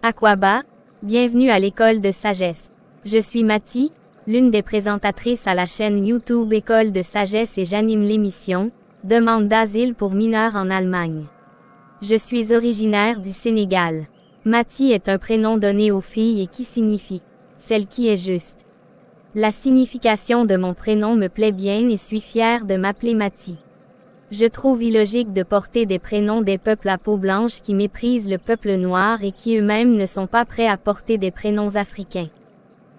Aquaba, bienvenue à l'école de sagesse. Je suis Mathie, l'une des présentatrices à la chaîne YouTube École de sagesse et j'anime l'émission « Demande d'asile pour mineurs en Allemagne ». Je suis originaire du Sénégal. Mathie est un prénom donné aux filles et qui signifie « celle qui est juste ». La signification de mon prénom me plaît bien et suis fière de m'appeler Mathie. Je trouve illogique de porter des prénoms des peuples à peau blanche qui méprisent le peuple noir et qui eux-mêmes ne sont pas prêts à porter des prénoms africains.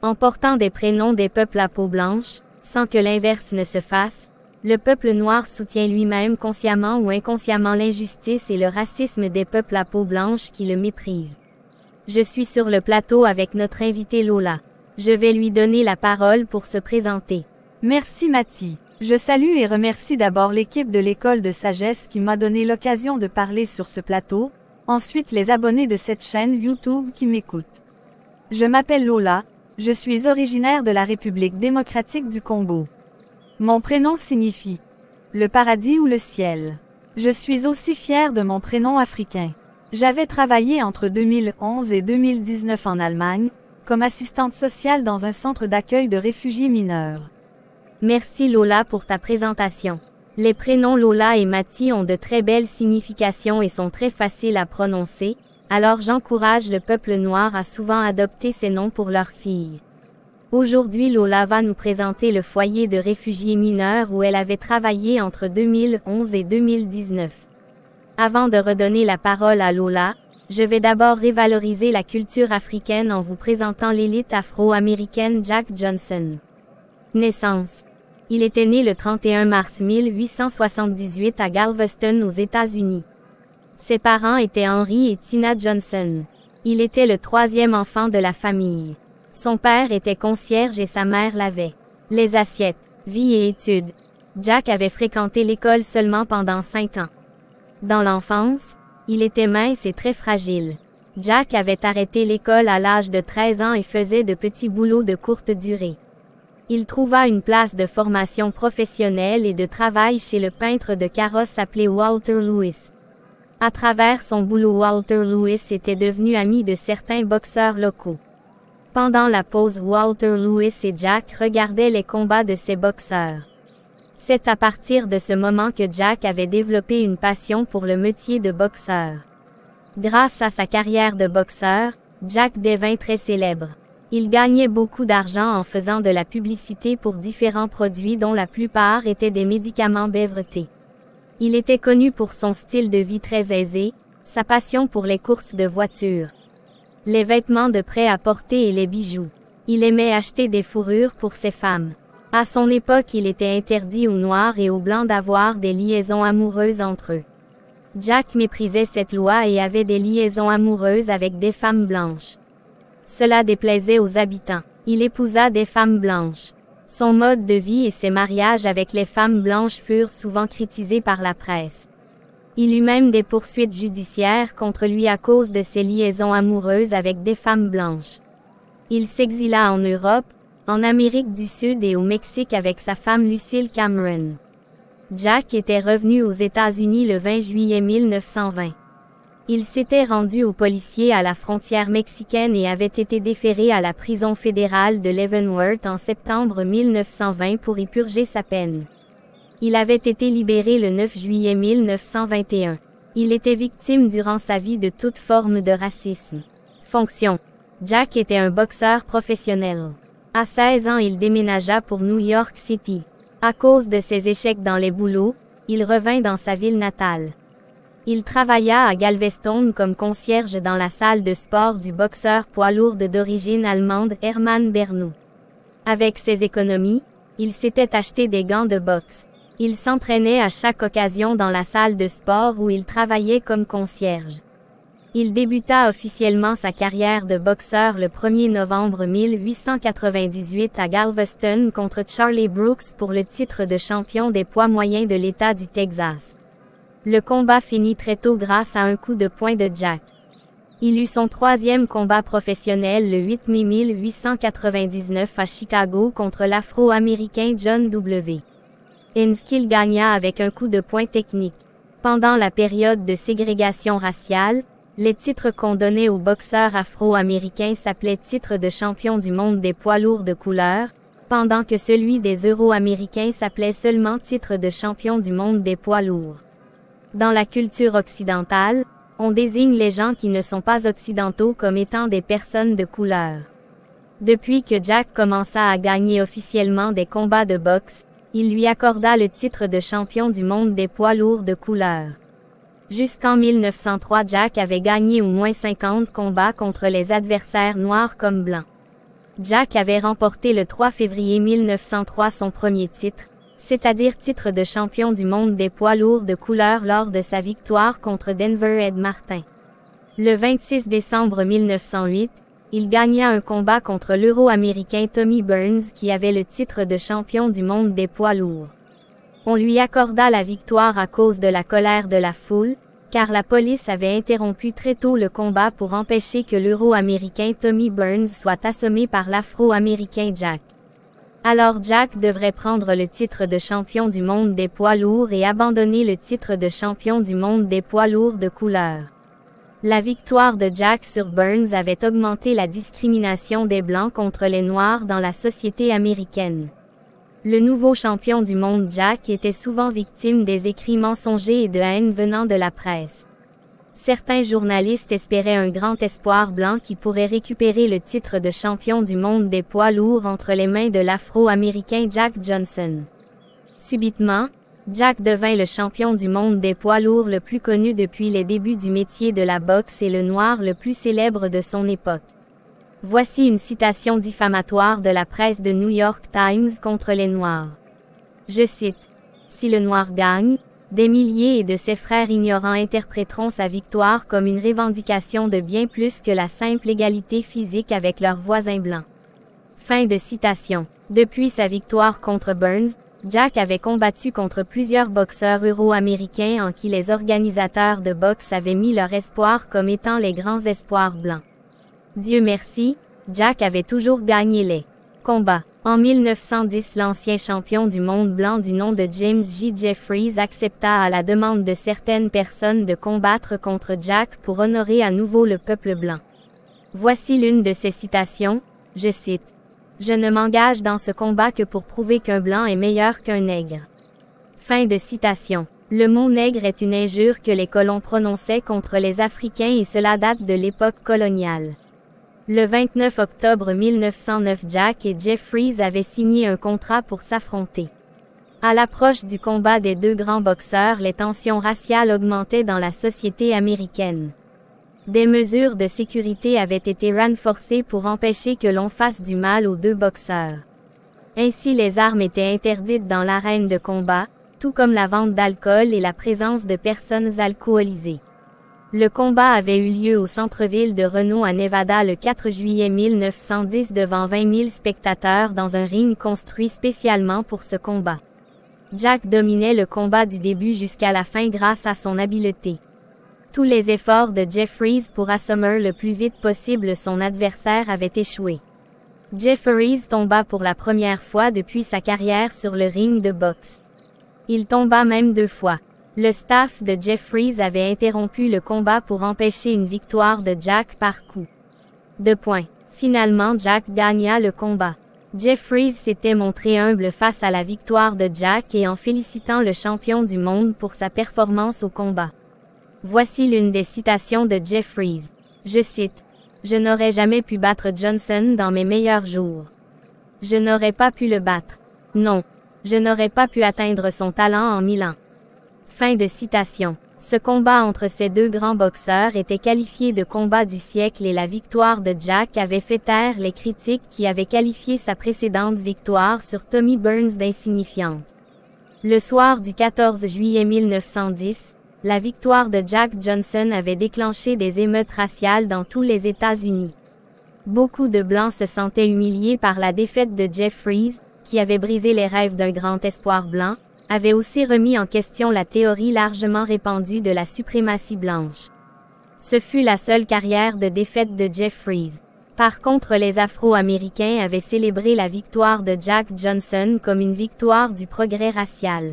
En portant des prénoms des peuples à peau blanche, sans que l'inverse ne se fasse, le peuple noir soutient lui-même consciemment ou inconsciemment l'injustice et le racisme des peuples à peau blanche qui le méprisent. Je suis sur le plateau avec notre invitée Lola. Je vais lui donner la parole pour se présenter. Merci Mathie. Je salue et remercie d'abord l'équipe de l'école de sagesse qui m'a donné l'occasion de parler sur ce plateau, ensuite les abonnés de cette chaîne YouTube qui m'écoutent. Je m'appelle Lola, je suis originaire de la République démocratique du Congo. Mon prénom signifie le paradis ou le ciel. Je suis aussi fière de mon prénom africain. J'avais travaillé entre 2011 et 2019 en Allemagne, comme assistante sociale dans un centre d'accueil de réfugiés mineurs. Merci Lola pour ta présentation. Les prénoms Lola et Mathie ont de très belles significations et sont très faciles à prononcer, alors j'encourage le peuple noir à souvent adopter ces noms pour leurs filles. Aujourd'hui Lola va nous présenter le foyer de réfugiés mineurs où elle avait travaillé entre 2011 et 2019. Avant de redonner la parole à Lola, je vais d'abord revaloriser la culture africaine en vous présentant l'élite afro-américaine Jack Johnson. Naissance. Il était né le 31 mars 1878 à Galveston aux États-Unis. Ses parents étaient Henry et Tina Johnson. Il était le troisième enfant de la famille. Son père était concierge et sa mère lavait les assiettes. Vie et études. Jack avait fréquenté l'école seulement pendant 5 ans. Dans l'enfance, il était mince et très fragile. Jack avait arrêté l'école à l'âge de 13 ans et faisait de petits boulots de courte durée. Il trouva une place de formation professionnelle et de travail chez le peintre de carrosses appelé Walter Lewis. À travers son boulot, Walter Lewis était devenu ami de certains boxeurs locaux. Pendant la pause, Walter Lewis et Jack regardaient les combats de ces boxeurs. C'est à partir de ce moment que Jack avait développé une passion pour le métier de boxeur. Grâce à sa carrière de boxeur, Jack devint très célèbre. Il gagnait beaucoup d'argent en faisant de la publicité pour différents produits dont la plupart étaient des médicaments brevetés. Il était connu pour son style de vie très aisé, sa passion pour les courses de voitures, les vêtements de prêt-à-porter et les bijoux. Il aimait acheter des fourrures pour ses femmes. À son époque, il était interdit aux Noirs et aux Blancs d'avoir des liaisons amoureuses entre eux. Jack méprisait cette loi et avait des liaisons amoureuses avec des femmes blanches. Cela déplaisait aux habitants. Il épousa des femmes blanches. Son mode de vie et ses mariages avec les femmes blanches furent souvent critiqués par la presse. Il eut même des poursuites judiciaires contre lui à cause de ses liaisons amoureuses avec des femmes blanches. Il s'exila en Europe, en Amérique du Sud et au Mexique avec sa femme Lucille Cameron. Jack était revenu aux États-Unis le 20 juillet 1920. Il s'était rendu aux policiers à la frontière mexicaine et avait été déféré à la prison fédérale de Leavenworth en septembre 1920 pour y purger sa peine. Il avait été libéré le 9 juillet 1921. Il était victime durant sa vie de toute forme de racisme. Fonction. Jack était un boxeur professionnel. À 16 ans, il déménagea pour New York City. À cause de ses échecs dans les boulots, il revint dans sa ville natale. Il travailla à Galveston comme concierge dans la salle de sport du boxeur poids lourd d'origine allemande Hermann Bernow. Avec ses économies, il s'était acheté des gants de boxe. Il s'entraînait à chaque occasion dans la salle de sport où il travaillait comme concierge. Il débuta officiellement sa carrière de boxeur le 1er novembre 1898 à Galveston contre Charlie Brooks pour le titre de champion des poids moyens de l'État du Texas. Le combat finit très tôt grâce à un coup de poing de Jack. Il eut son troisième combat professionnel le 8 mai 1899 à Chicago contre l'Afro-Américain John W. Ince qu'il gagna avec un coup de poing technique. Pendant la période de ségrégation raciale, Les titres qu'on donnait aux boxeurs afro-américains s'appelaient titre de champion du monde des poids lourds de couleur, pendant que celui des Euro-américains s'appelait seulement titre de champion du monde des poids lourds. Dans la culture occidentale, on désigne les gens qui ne sont pas occidentaux comme étant des personnes de couleur. Depuis que Jack commença à gagner officiellement des combats de boxe, il lui accorda le titre de champion du monde des poids lourds de couleur. Jusqu'en 1903, Jack avait gagné au moins 50 combats contre les adversaires noirs comme blancs. Jack avait remporté le 3 février 1903 son premier titre, c'est-à-dire titre de champion du monde des poids lourds de couleur lors de sa victoire contre Denver Ed Martin. Le 26 décembre 1908, il gagna un combat contre l'Euro-américain Tommy Burns qui avait le titre de champion du monde des poids lourds. On lui accorda la victoire à cause de la colère de la foule, car la police avait interrompu très tôt le combat pour empêcher que l'Euro-américain Tommy Burns soit assommé par l'Afro-américain Jack. Alors Jack devrait prendre le titre de champion du monde des poids lourds et abandonner le titre de champion du monde des poids lourds de couleur. La victoire de Jack sur Burns avait augmenté la discrimination des Blancs contre les Noirs dans la société américaine. Le nouveau champion du monde Jack était souvent victime des écrits mensongers et de haine venant de la presse. Certains journalistes espéraient un grand espoir blanc qui pourrait récupérer le titre de champion du monde des poids lourds entre les mains de l'Afro-américain Jack Johnson. Subitement, Jack devint le champion du monde des poids lourds le plus connu depuis les débuts du métier de la boxe et le noir le plus célèbre de son époque. Voici une citation diffamatoire de la presse de New York Times contre les Noirs. Je cite: « Si le noir gagne, des milliers de ses frères ignorants interpréteront sa victoire comme une revendication de bien plus que la simple égalité physique avec leurs voisins blancs. » Fin de citation. Depuis sa victoire contre Burns, Jack avait combattu contre plusieurs boxeurs euro-américains en qui les organisateurs de boxe avaient mis leur espoir comme étant les grands espoirs blancs. Dieu merci, Jack avait toujours gagné les combats. En 1910, l'ancien champion du monde blanc du nom de James J. Jeffries accepta à la demande de certaines personnes de combattre contre Jack pour honorer à nouveau le peuple blanc. Voici l'une de ses citations, je cite: « Je ne m'engage dans ce combat que pour prouver qu'un blanc est meilleur qu'un nègre. » Fin de citation. Le mot nègre est une injure que les colons prononçaient contre les Africains et cela date de l'époque coloniale. Le 29 octobre 1909, Jack et Jeffries avaient signé un contrat pour s'affronter. À l'approche du combat des deux grands boxeurs, les tensions raciales augmentaient dans la société américaine. Des mesures de sécurité avaient été renforcées pour empêcher que l'on fasse du mal aux deux boxeurs. Ainsi, les armes étaient interdites dans l'arène de combat, tout comme la vente d'alcool et la présence de personnes alcoolisées. Le combat avait eu lieu au centre-ville de Reno à Nevada le 4 juillet 1910 devant 20 000 spectateurs dans un ring construit spécialement pour ce combat. Jack dominait le combat du début jusqu'à la fin grâce à son habileté. Tous les efforts de Jeffries pour assommer le plus vite possible son adversaire avaient échoué. Jeffries tomba pour la première fois depuis sa carrière sur le ring de boxe. Il tomba même 2 fois. Le staff de Jeffries avait interrompu le combat pour empêcher une victoire de Jack par coup. 2 points. Finalement, Jack gagna le combat. Jeffries s'était montré humble face à la victoire de Jack et en félicitant le champion du monde pour sa performance au combat. Voici l'une des citations de Jeffries. Je cite: « Je n'aurais jamais pu battre Johnson dans mes meilleurs jours. Je n'aurais pas pu le battre. Non. Je n'aurais pas pu atteindre son talent en 1000 ans. » Fin de citation. Ce combat entre ces deux grands boxeurs était qualifié de combat du siècle et la victoire de Jack avait fait taire les critiques qui avaient qualifié sa précédente victoire sur Tommy Burns d'insignifiante. Le soir du 14 juillet 1910, la victoire de Jack Johnson avait déclenché des émeutes raciales dans tous les États-Unis. Beaucoup de Blancs se sentaient humiliés par la défaite de Jeffries, qui avait brisé les rêves d'un grand espoir blanc, avait aussi remis en question la théorie largement répandue de la suprématie blanche. Ce fut la seule carrière de défaite de Jeffries. Par contre, les Afro-Américains avaient célébré la victoire de Jack Johnson comme une victoire du progrès racial.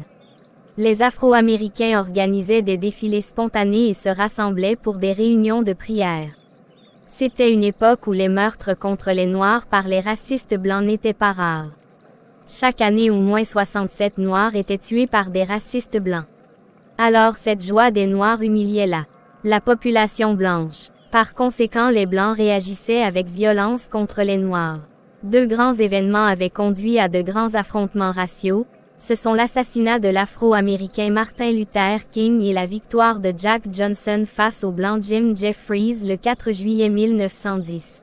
Les Afro-Américains organisaient des défilés spontanés et se rassemblaient pour des réunions de prière. C'était une époque où les meurtres contre les Noirs par les racistes blancs n'étaient pas rares. Chaque année, au moins 67 Noirs étaient tués par des racistes blancs. Alors cette joie des Noirs humiliait la population blanche. Par conséquent, les Blancs réagissaient avec violence contre les Noirs. Deux grands événements avaient conduit à de grands affrontements raciaux. Ce sont l'assassinat de l'Afro-Américain Martin Luther King et la victoire de Jack Johnson face au Blanc Jim Jeffries le 4 juillet 1910.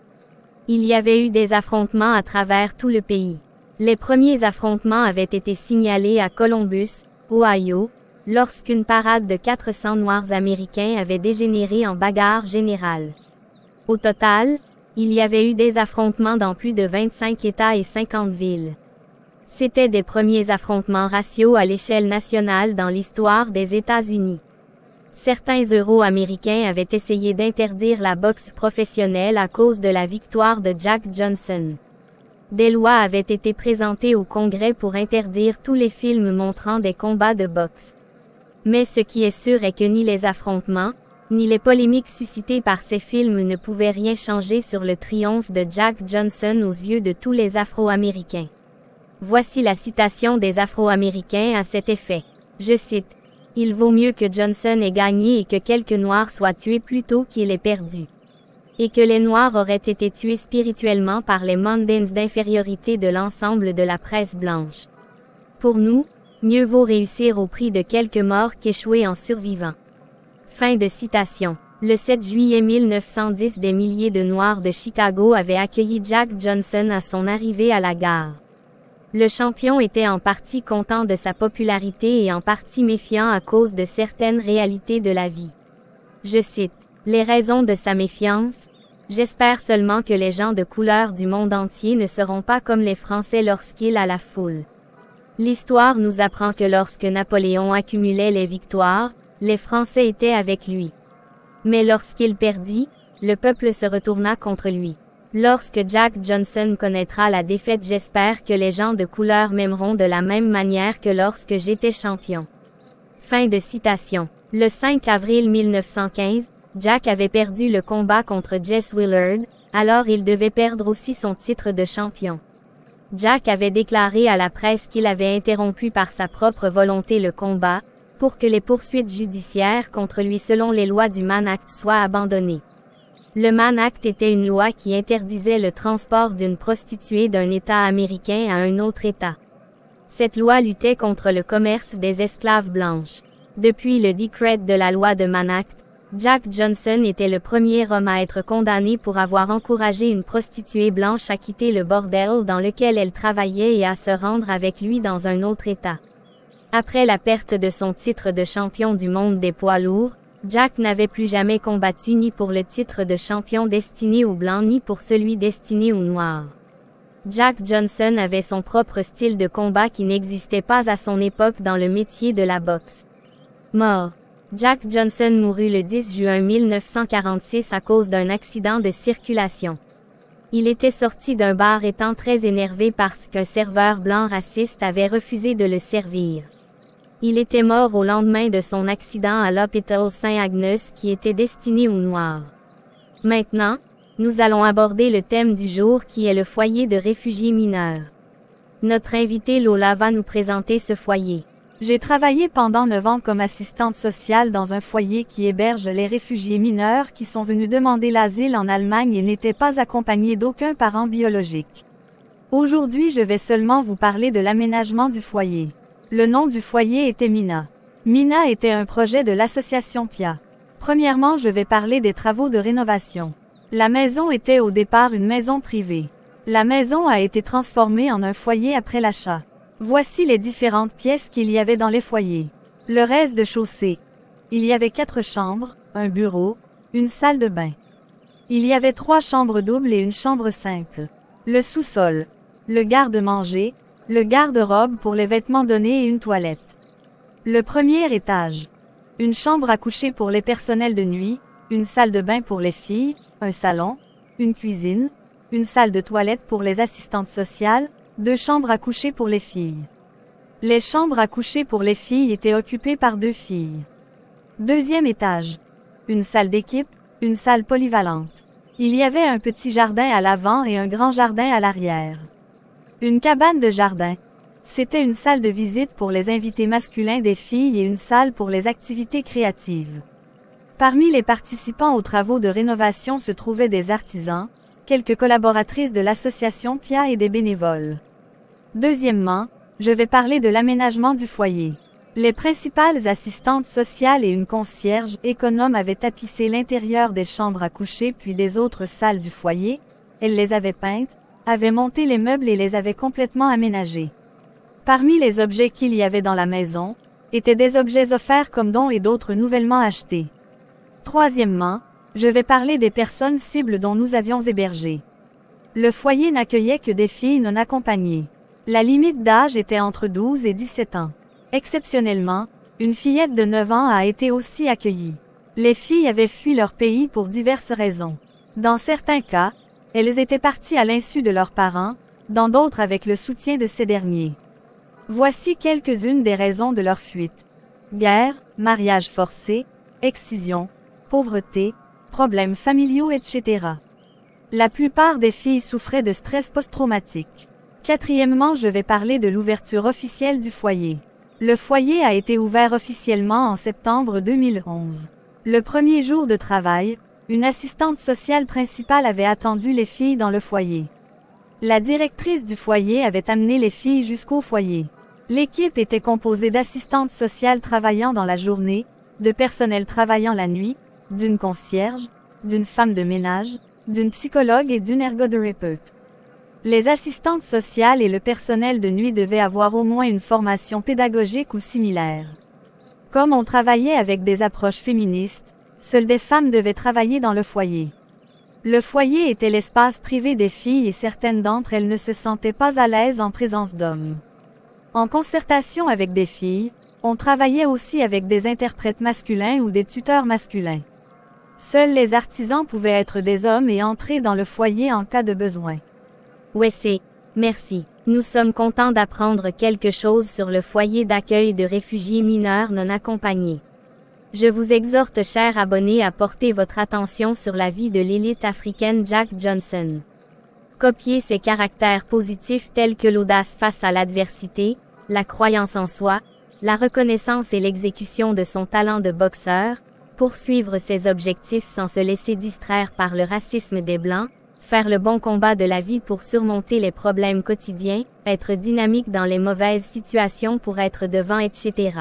Il y avait eu des affrontements à travers tout le pays. Les premiers affrontements avaient été signalés à Columbus, Ohio, lorsqu'une parade de 400 Noirs américains avait dégénéré en bagarre générale. Au total, il y avait eu des affrontements dans plus de 25 États et 50 villes. C'étaient des premiers affrontements raciaux à l'échelle nationale dans l'histoire des États-Unis. Certains Euro-Américains avaient essayé d'interdire la boxe professionnelle à cause de la victoire de Jack Johnson. Des lois avaient été présentées au Congrès pour interdire tous les films montrant des combats de boxe. Mais ce qui est sûr est que ni les affrontements, ni les polémiques suscitées par ces films ne pouvaient rien changer sur le triomphe de Jack Johnson aux yeux de tous les Afro-Américains. Voici la citation des Afro-Américains à cet effet. Je cite: « Il vaut mieux que Johnson ait gagné et que quelques Noirs soient tués plutôt qu'il ait perdu. Et que les Noirs auraient été tués spirituellement par les Mondaynes d'infériorité de l'ensemble de la presse blanche. Pour nous, mieux vaut réussir au prix de quelques morts qu'échouer en survivant. » Fin de citation. Le 7 juillet 1910, des milliers de Noirs de Chicago avaient accueilli Jack Johnson à son arrivée à la gare. Le champion était en partie content de sa popularité et en partie méfiant à cause de certaines réalités de la vie. Je cite: « Les raisons de sa méfiance? J'espère seulement que les gens de couleur du monde entier ne seront pas comme les Français lorsqu'il a la foule. L'histoire nous apprend que lorsque Napoléon accumulait les victoires, les Français étaient avec lui. Mais lorsqu'il perdit, le peuple se retourna contre lui. Lorsque Jack Johnson connaîtra la défaite, j'espère que les gens de couleur m'aimeront de la même manière que lorsque j'étais champion. » Fin de citation. Le 5 avril 1915, Jack avait perdu le combat contre Jess Willard, alors il devait perdre aussi son titre de champion. Jack avait déclaré à la presse qu'il avait interrompu par sa propre volonté le combat, pour que les poursuites judiciaires contre lui selon les lois du Mann Act soient abandonnées. Le Mann Act était une loi qui interdisait le transport d'une prostituée d'un État américain à un autre État. Cette loi luttait contre le commerce des esclaves blanches. Depuis le décret de la loi de Mann Act, Jack Johnson était le premier homme à être condamné pour avoir encouragé une prostituée blanche à quitter le bordel dans lequel elle travaillait et à se rendre avec lui dans un autre État. Après la perte de son titre de champion du monde des poids lourds, Jack n'avait plus jamais combattu ni pour le titre de champion destiné aux Blancs ni pour celui destiné aux Noirs. Jack Johnson avait son propre style de combat qui n'existait pas à son époque dans le métier de la boxe. Mort. Jack Johnson mourut le 10 juin 1946 à cause d'un accident de circulation. Il était sorti d'un bar étant très énervé parce qu'un serveur blanc raciste avait refusé de le servir. Il était mort au lendemain de son accident à l'hôpital Saint-Agnes qui était destiné aux Noirs. Maintenant, nous allons aborder le thème du jour qui est le foyer de réfugiés mineurs. Notre invitée Lola va nous présenter ce foyer. J'ai travaillé pendant 9 ans comme assistante sociale dans un foyer qui héberge les réfugiés mineurs qui sont venus demander l'asile en Allemagne et n'étaient pas accompagnés d'aucun parent biologique. Aujourd'hui, je vais seulement vous parler de l'aménagement du foyer. Le nom du foyer était Mina. Mina était un projet de l'association PIA. Premièrement, je vais parler des travaux de rénovation. La maison était au départ une maison privée. La maison a été transformée en un foyer après l'achat. Voici les différentes pièces qu'il y avait dans les foyers. Le rez-de-chaussée. Il y avait 4 chambres, un bureau, une salle de bain. Il y avait 3 chambres doubles et une chambre simple. Le sous-sol. Le garde-manger, le garde-robe pour les vêtements donnés et une toilette. Le premier étage. Une chambre à coucher pour les personnels de nuit, une salle de bain pour les filles, un salon, une cuisine, une salle de toilette pour les assistantes sociales, 2 chambres à coucher pour les filles. Les chambres à coucher pour les filles étaient occupées par 2 filles. Deuxième étage. Une salle d'équipe, une salle polyvalente. Il y avait un petit jardin à l'avant et un grand jardin à l'arrière. Une cabane de jardin. C'était une salle de visite pour les invités masculins des filles et une salle pour les activités créatives. Parmi les participants aux travaux de rénovation se trouvaient des artisans, quelques collaboratrices de l'association PIA et des bénévoles. Deuxièmement, je vais parler de l'aménagement du foyer. Les principales assistantes sociales et une concierge économe avaient tapissé l'intérieur des chambres à coucher puis des autres salles du foyer. Elles les avaient peintes, avaient monté les meubles et les avaient complètement aménagés. Parmi les objets qu'il y avait dans la maison, étaient des objets offerts comme dons et d'autres nouvellement achetés. Troisièmement, je vais parler des personnes cibles dont nous avions hébergé. Le foyer n'accueillait que des filles non accompagnées. La limite d'âge était entre 12 et 17 ans. Exceptionnellement, une fillette de 9 ans a été aussi accueillie. Les filles avaient fui leur pays pour diverses raisons. Dans certains cas, elles étaient parties à l'insu de leurs parents, dans d'autres avec le soutien de ces derniers. Voici quelques-unes des raisons de leur fuite. Guerre, mariage forcé, excision, pauvreté, problèmes familiaux, etc. La plupart des filles souffraient de stress post-traumatique. Quatrièmement, je vais parler de l'ouverture officielle du foyer. Le foyer a été ouvert officiellement en septembre 2011. Le premier jour de travail, une assistante sociale principale avait attendu les filles dans le foyer. La directrice du foyer avait amené les filles jusqu'au foyer. L'équipe était composée d'assistantes sociales travaillant dans la journée, de personnel travaillant la nuit, d'une concierge, d'une femme de ménage, d'une psychologue et d'une ergothérapeute. Les assistantes sociales et le personnel de nuit devaient avoir au moins une formation pédagogique ou similaire. Comme on travaillait avec des approches féministes, seules des femmes devaient travailler dans le foyer. Le foyer était l'espace privé des filles et certaines d'entre elles ne se sentaient pas à l'aise en présence d'hommes. En concertation avec des filles, on travaillait aussi avec des interprètes masculins ou des tuteurs masculins. Seuls les artisans pouvaient être des hommes et entrer dans le foyer en cas de besoin. Wesley, merci. Nous sommes contents d'apprendre quelque chose sur le foyer d'accueil de réfugiés mineurs non accompagnés. Je vous exhorte, chers abonnés, à porter votre attention sur la vie de l'élite africaine Jack Johnson. Copiez ses caractères positifs tels que l'audace face à l'adversité, la croyance en soi, la reconnaissance et l'exécution de son talent de boxeur, poursuivre ses objectifs sans se laisser distraire par le racisme des Blancs, faire le bon combat de la vie pour surmonter les problèmes quotidiens, être dynamique dans les mauvaises situations pour être devant, etc.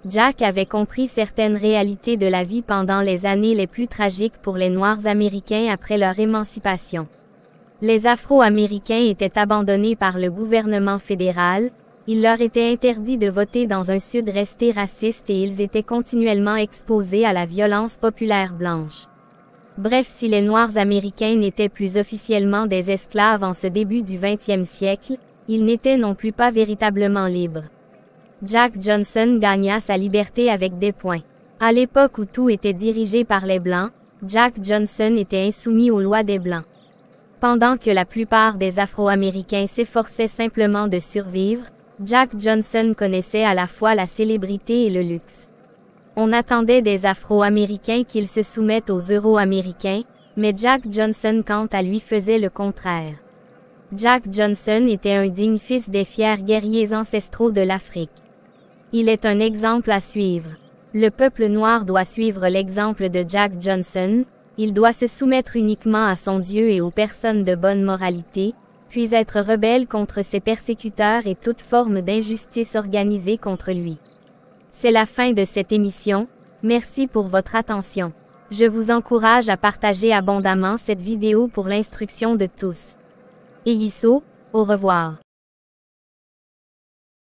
Jack avait compris certaines réalités de la vie pendant les années les plus tragiques pour les Noirs américains après leur émancipation. Les Afro-Américains étaient abandonnés par le gouvernement fédéral, il leur était interdit de voter dans un Sud resté raciste et ils étaient continuellement exposés à la violence populaire blanche. Bref, si les Noirs américains n'étaient plus officiellement des esclaves en ce début du XXe siècle, ils n'étaient non plus pas véritablement libres. Jack Johnson gagna sa liberté avec des points. À l'époque où tout était dirigé par les Blancs, Jack Johnson était insoumis aux lois des Blancs. Pendant que la plupart des Afro-Américains s'efforçaient simplement de survivre, Jack Johnson connaissait à la fois la célébrité et le luxe. On attendait des Afro-Américains qu'ils se soumettent aux Euro-Américains, mais Jack Johnson quant à lui faisait le contraire. Jack Johnson était un digne fils des fiers guerriers ancestraux de l'Afrique. Il est un exemple à suivre. Le peuple noir doit suivre l'exemple de Jack Johnson, il doit se soumettre uniquement à son Dieu et aux personnes de bonne moralité, puis être rebelle contre ses persécuteurs et toute forme d'injustice organisée contre lui. C'est la fin de cette émission, merci pour votre attention. Je vous encourage à partager abondamment cette vidéo pour l'instruction de tous. Eyiso, au revoir.